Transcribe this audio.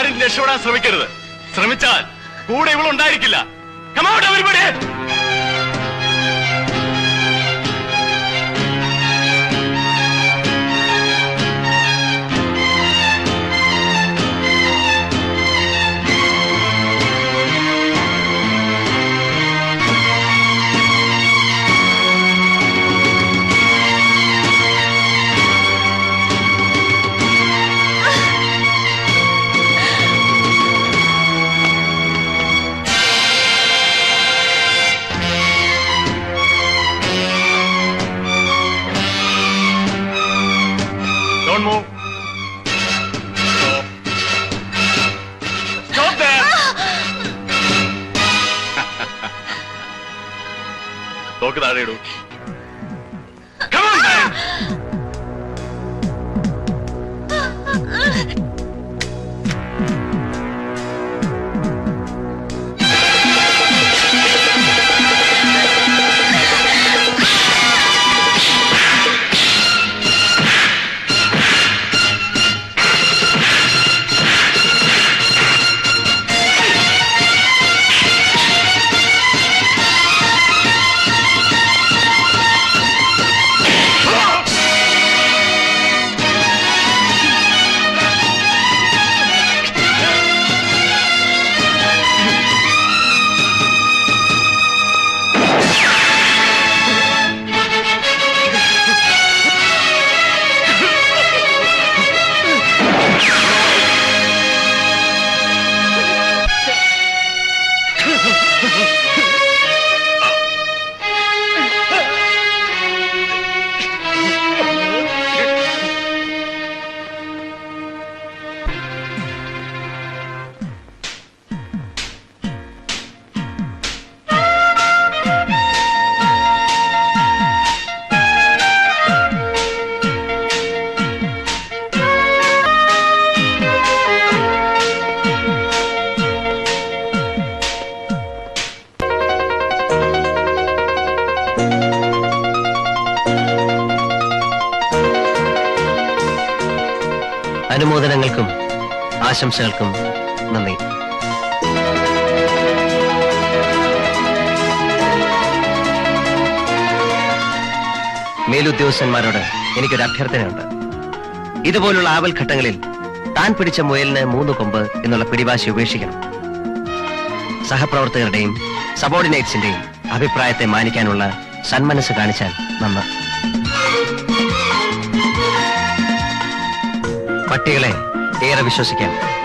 ആരും രക്ഷപ്പെടാൻ ശ്രമിക്കരുത്. ശ്രമിച്ചാൽ കൂടെ ഇവളുണ്ടായിരിക്കില്ല. Come out, everybody! Don't move. Stop there. തോക്ക് താഴെ ഇടൂ. Come on, man. അനുമോദനങ്ങൾക്കും ആശംസകൾക്കും നന്ദി. മേലുദ്യോഗസ്ഥന്മാരോട് എനിക്കൊരു അഭ്യർത്ഥനയുണ്ട്. ഇതുപോലുള്ള ആപൽഘട്ടങ്ങളിൽ താൻ പിടിച്ച മുയലിന് 3 കൊമ്പ് എന്നുള്ള പിടിവാശി ഉപേക്ഷിക്കണം. സഹപ്രവർത്തകരുടെയും സബോർഡിനേറ്റ്സിന്റെയും അഭിപ്രായത്തെ മാനിക്കാനുള്ള സന്മനസ് കാണിച്ചാൽ നന്ന്. പട്ടികളെ ഏറെ വിശ്വസിക്കാം.